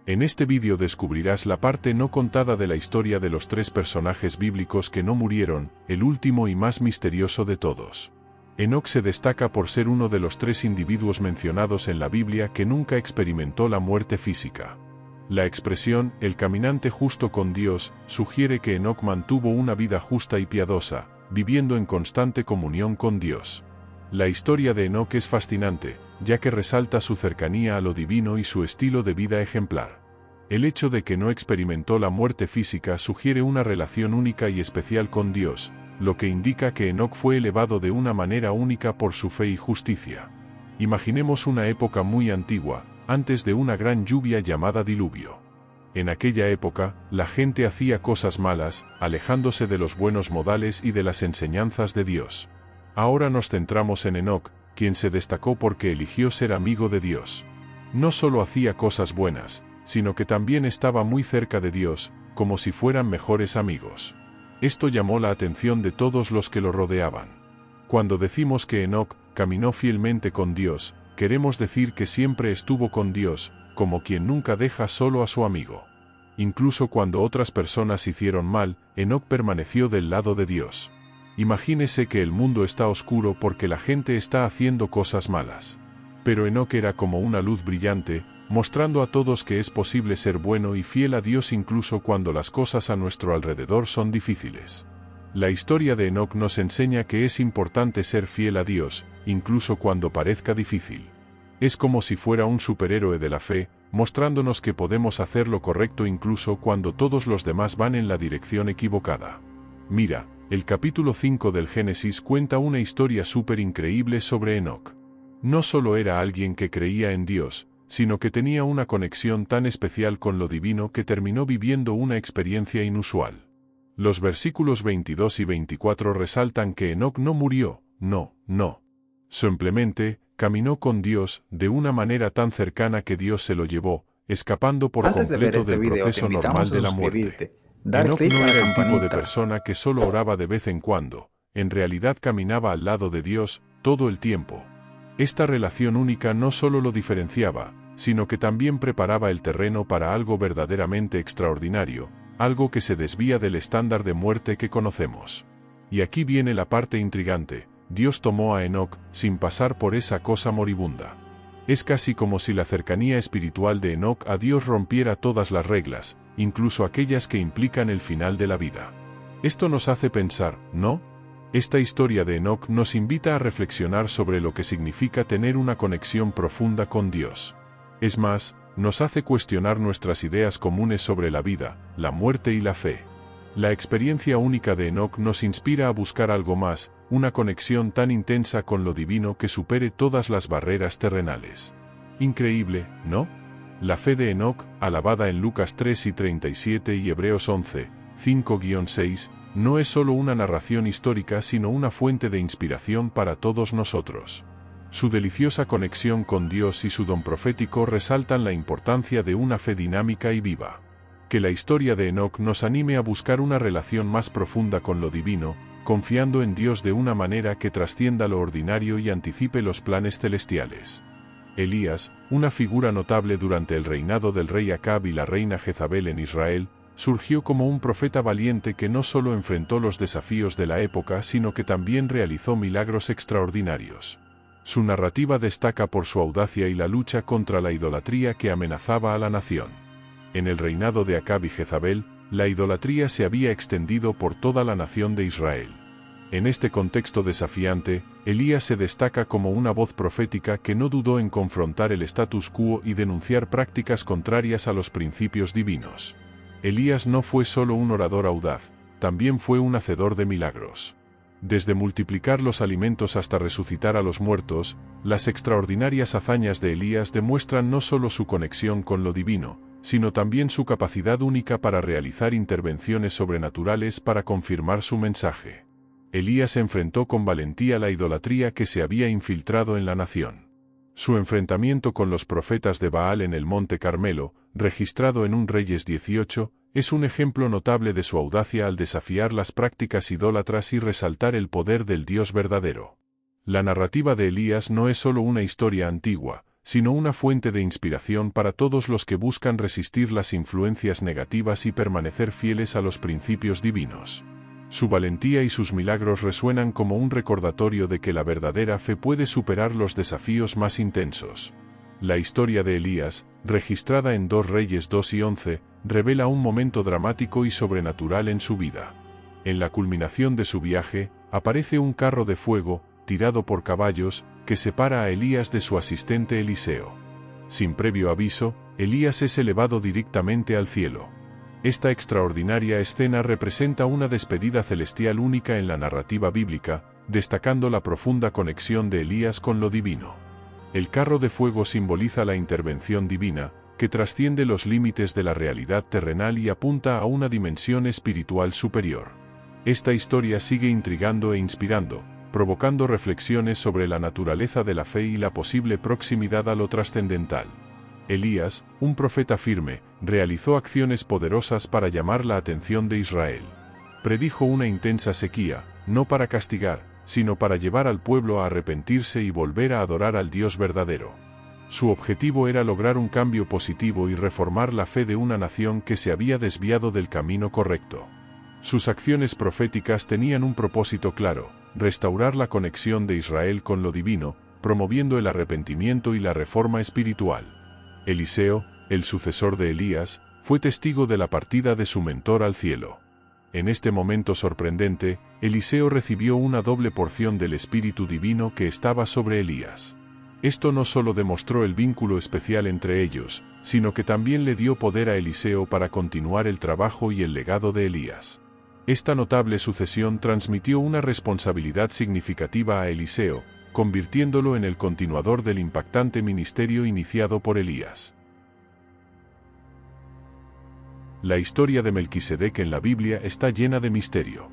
En este vídeo descubrirás la parte no contada de la historia de los tres personajes bíblicos que no murieron, el último y más misterioso de todos. Enoc se destaca por ser uno de los tres individuos mencionados en la Biblia que nunca experimentó la muerte física. La expresión, el caminante justo con Dios, sugiere que Enoc mantuvo una vida justa y piadosa, viviendo en constante comunión con Dios. La historia de Enoc es fascinante, ya que resalta su cercanía a lo divino y su estilo de vida ejemplar. El hecho de que no experimentó la muerte física sugiere una relación única y especial con Dios, lo que indica que Enoc fue elevado de una manera única por su fe y justicia. Imaginemos una época muy antigua, antes de una gran lluvia llamada diluvio. En aquella época, la gente hacía cosas malas, alejándose de los buenos modales y de las enseñanzas de Dios. Ahora nos centramos en Enoc, quien se destacó porque eligió ser amigo de Dios. No solo hacía cosas buenas, sino que también estaba muy cerca de Dios, como si fueran mejores amigos. Esto llamó la atención de todos los que lo rodeaban. Cuando decimos que Enoc caminó fielmente con Dios, queremos decir que siempre estuvo con Dios, como quien nunca deja solo a su amigo. Incluso cuando otras personas hicieron mal, Enoc permaneció del lado de Dios. Imagínese que el mundo está oscuro porque la gente está haciendo cosas malas. Pero Enoc era como una luz brillante, mostrando a todos que es posible ser bueno y fiel a Dios incluso cuando las cosas a nuestro alrededor son difíciles. La historia de Enoc nos enseña que es importante ser fiel a Dios, incluso cuando parezca difícil. Es como si fuera un superhéroe de la fe, mostrándonos que podemos hacer lo correcto incluso cuando todos los demás van en la dirección equivocada. Mira, el capítulo 5 del Génesis cuenta una historia súper increíble sobre Enoc. No solo era alguien que creía en Dios, sino que tenía una conexión tan especial con lo divino que terminó viviendo una experiencia inusual. Los versículos 22 y 24 resaltan que Enoc no murió, no. Simplemente, caminó con Dios de una manera tan cercana que Dios se lo llevó, escapando por completo del proceso normal de la muerte. Enoc no era el tipo de persona que solo oraba de vez en cuando, en realidad caminaba al lado de Dios todo el tiempo. Esta relación única no solo lo diferenciaba, sino que también preparaba el terreno para algo verdaderamente extraordinario, algo que se desvía del estándar de muerte que conocemos. Y aquí viene la parte intrigante: Dios tomó a Enoc sin pasar por esa cosa moribunda. Es casi como si la cercanía espiritual de Enoc a Dios rompiera todas las reglas, incluso aquellas que implican el final de la vida. Esto nos hace pensar, ¿no? Esta historia de Enoc nos invita a reflexionar sobre lo que significa tener una conexión profunda con Dios. Es más, nos hace cuestionar nuestras ideas comunes sobre la vida, la muerte y la fe. La experiencia única de Enoc nos inspira a buscar algo más, una conexión tan intensa con lo divino que supere todas las barreras terrenales. Increíble, ¿no? La fe de Enoc, alabada en Lucas 3:37 y Hebreos 11:5-6, no es solo una narración histórica sino una fuente de inspiración para todos nosotros. Su deliciosa conexión con Dios y su don profético resaltan la importancia de una fe dinámica y viva. Que la historia de Enoc nos anime a buscar una relación más profunda con lo divino, confiando en Dios de una manera que trascienda lo ordinario y anticipe los planes celestiales. Elías, una figura notable durante el reinado del rey Acab y la reina Jezabel en Israel, surgió como un profeta valiente que no solo enfrentó los desafíos de la época sino que también realizó milagros extraordinarios. Su narrativa destaca por su audacia y la lucha contra la idolatría que amenazaba a la nación. En el reinado de Acab y Jezabel, la idolatría se había extendido por toda la nación de Israel. En este contexto desafiante, Elías se destaca como una voz profética que no dudó en confrontar el status quo y denunciar prácticas contrarias a los principios divinos. Elías no fue solo un orador audaz, también fue un hacedor de milagros. Desde multiplicar los alimentos hasta resucitar a los muertos, las extraordinarias hazañas de Elías demuestran no solo su conexión con lo divino, sino también su capacidad única para realizar intervenciones sobrenaturales para confirmar su mensaje. Elías enfrentó con valentía la idolatría que se había infiltrado en la nación. Su enfrentamiento con los profetas de Baal en el Monte Carmelo, registrado en 1 Reyes 18, es un ejemplo notable de su audacia al desafiar las prácticas idólatras y resaltar el poder del Dios verdadero. La narrativa de Elías no es solo una historia antigua, sino una fuente de inspiración para todos los que buscan resistir las influencias negativas y permanecer fieles a los principios divinos. Su valentía y sus milagros resuenan como un recordatorio de que la verdadera fe puede superar los desafíos más intensos. La historia de Elías, registrada en 2 Reyes 2 y 11, revela un momento dramático y sobrenatural en su vida. En la culminación de su viaje, aparece un carro de fuego, tirado por caballos, que separa a Elías de su asistente Eliseo. Sin previo aviso, Elías es elevado directamente al cielo. Esta extraordinaria escena representa una despedida celestial única en la narrativa bíblica, destacando la profunda conexión de Elías con lo divino. El carro de fuego simboliza la intervención divina, que trasciende los límites de la realidad terrenal y apunta a una dimensión espiritual superior. Esta historia sigue intrigando e inspirando, provocando reflexiones sobre la naturaleza de la fe y la posible proximidad a lo trascendental. Elías, un profeta firme, realizó acciones poderosas para llamar la atención de Israel. Predijo una intensa sequía, no para castigar, sino para llevar al pueblo a arrepentirse y volver a adorar al Dios verdadero. Su objetivo era lograr un cambio positivo y reformar la fe de una nación que se había desviado del camino correcto. Sus acciones proféticas tenían un propósito claro: restaurar la conexión de Israel con lo divino, promoviendo el arrepentimiento y la reforma espiritual. Eliseo, el sucesor de Elías, fue testigo de la partida de su mentor al cielo. En este momento sorprendente, Eliseo recibió una doble porción del Espíritu Divino que estaba sobre Elías. Esto no solo demostró el vínculo especial entre ellos, sino que también le dio poder a Eliseo para continuar el trabajo y el legado de Elías. Esta notable sucesión transmitió una responsabilidad significativa a Eliseo, convirtiéndolo en el continuador del impactante ministerio iniciado por Elías. La historia de Melquisedec en la Biblia está llena de misterio.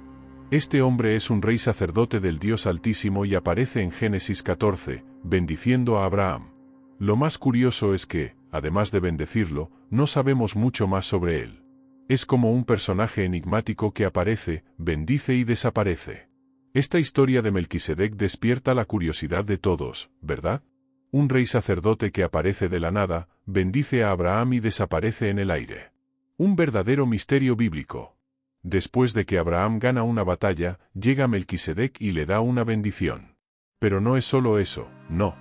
Este hombre es un rey sacerdote del Dios Altísimo y aparece en Génesis 14, bendiciendo a Abraham. Lo más curioso es que, además de bendecirlo, no sabemos mucho más sobre él. Es como un personaje enigmático que aparece, bendice y desaparece. Esta historia de Melquisedec despierta la curiosidad de todos, ¿verdad? Un rey sacerdote que aparece de la nada, bendice a Abraham y desaparece en el aire. Un verdadero misterio bíblico. Después de que Abraham gana una batalla, llega Melquisedec y le da una bendición. Pero no es solo eso, no.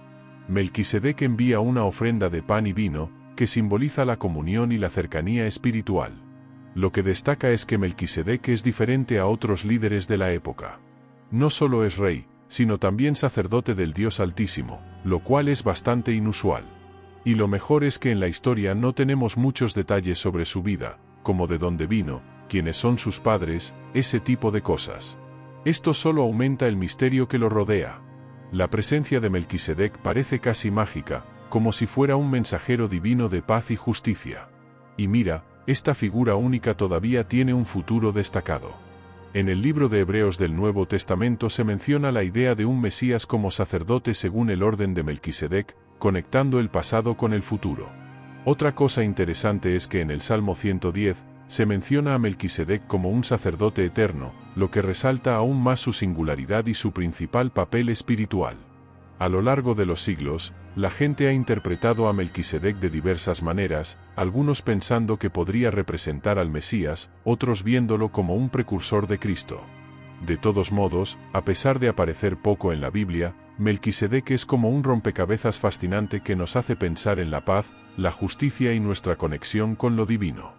Melquisedec envía una ofrenda de pan y vino, que simboliza la comunión y la cercanía espiritual. Lo que destaca es que Melquisedec es diferente a otros líderes de la época. No solo es rey, sino también sacerdote del Dios Altísimo, lo cual es bastante inusual. Y lo mejor es que en la historia no tenemos muchos detalles sobre su vida, como de dónde vino, quiénes son sus padres, ese tipo de cosas. Esto solo aumenta el misterio que lo rodea. La presencia de Melquisedec parece casi mágica, como si fuera un mensajero divino de paz y justicia. Y mira, esta figura única todavía tiene un futuro destacado. En el libro de Hebreos del Nuevo Testamento se menciona la idea de un Mesías como sacerdote según el orden de Melquisedec, conectando el pasado con el futuro. Otra cosa interesante es que en el Salmo 110, se menciona a Melquisedec como un sacerdote eterno, lo que resalta aún más su singularidad y su principal papel espiritual. A lo largo de los siglos, la gente ha interpretado a Melquisedec de diversas maneras, algunos pensando que podría representar al Mesías, otros viéndolo como un precursor de Cristo. De todos modos, a pesar de aparecer poco en la Biblia, Melquisedec es como un rompecabezas fascinante que nos hace pensar en la paz, la justicia y nuestra conexión con lo divino.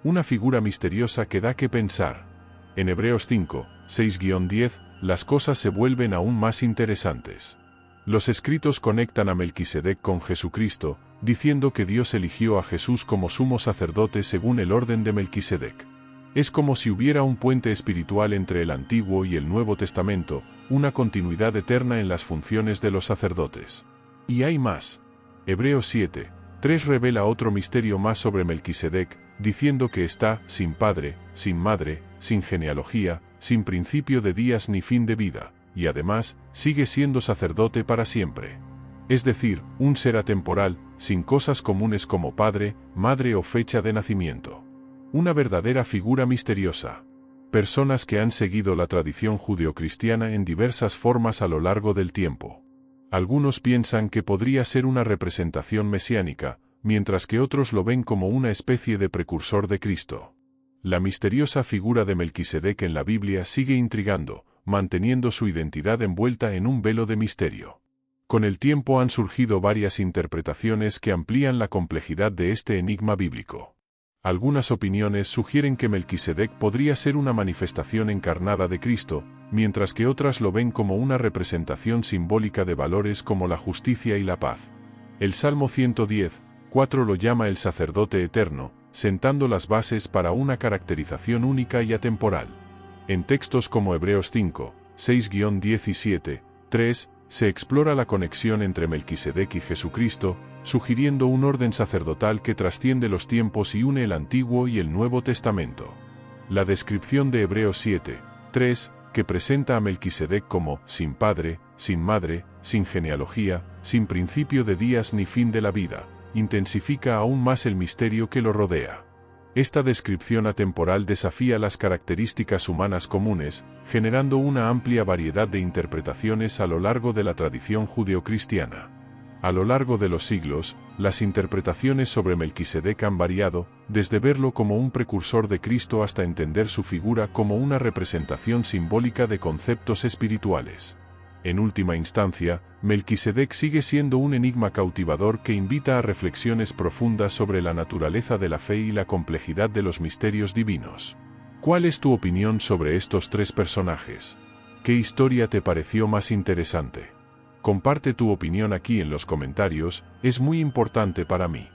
Una figura misteriosa que da que pensar. En Hebreos 5, 6-10, las cosas se vuelven aún más interesantes. Los escritos conectan a Melquisedec con Jesucristo, diciendo que Dios eligió a Jesús como sumo sacerdote según el orden de Melquisedec. Es como si hubiera un puente espiritual entre el Antiguo y el Nuevo Testamento, una continuidad eterna en las funciones de los sacerdotes. Y hay más. Hebreos 7, 3 revela otro misterio más sobre Melquisedec, diciendo que está sin padre, sin madre, sin genealogía, sin principio de días ni fin de vida, y además, sigue siendo sacerdote para siempre. Es decir, un ser atemporal, sin cosas comunes como padre, madre o fecha de nacimiento. Una verdadera figura misteriosa. Personas que han seguido la tradición judeocristiana en diversas formas a lo largo del tiempo. Algunos piensan que podría ser una representación mesiánica, mientras que otros lo ven como una especie de precursor de Cristo. La misteriosa figura de Melquisedec en la Biblia sigue intrigando, manteniendo su identidad envuelta en un velo de misterio. Con el tiempo han surgido varias interpretaciones que amplían la complejidad de este enigma bíblico. Algunas opiniones sugieren que Melquisedec podría ser una manifestación encarnada de Cristo, mientras que otras lo ven como una representación simbólica de valores como la justicia y la paz. El Salmo 110:4 lo llama el sacerdote eterno, sentando las bases para una caracterización única y atemporal. En textos como Hebreos 5:6-17-3, se explora la conexión entre Melquisedec y Jesucristo, sugiriendo un orden sacerdotal que trasciende los tiempos y une el Antiguo y el Nuevo Testamento. La descripción de Hebreos 7:3, que presenta a Melquisedec como sin padre, sin madre, sin genealogía, sin principio de días ni fin de la vida, intensifica aún más el misterio que lo rodea. Esta descripción atemporal desafía las características humanas comunes, generando una amplia variedad de interpretaciones a lo largo de la tradición judeocristiana. A lo largo de los siglos, las interpretaciones sobre Melquisedec han variado, desde verlo como un precursor de Cristo hasta entender su figura como una representación simbólica de conceptos espirituales. En última instancia, Melquisedec sigue siendo un enigma cautivador que invita a reflexiones profundas sobre la naturaleza de la fe y la complejidad de los misterios divinos. ¿Cuál es tu opinión sobre estos tres personajes? ¿Qué historia te pareció más interesante? Comparte tu opinión aquí en los comentarios, es muy importante para mí.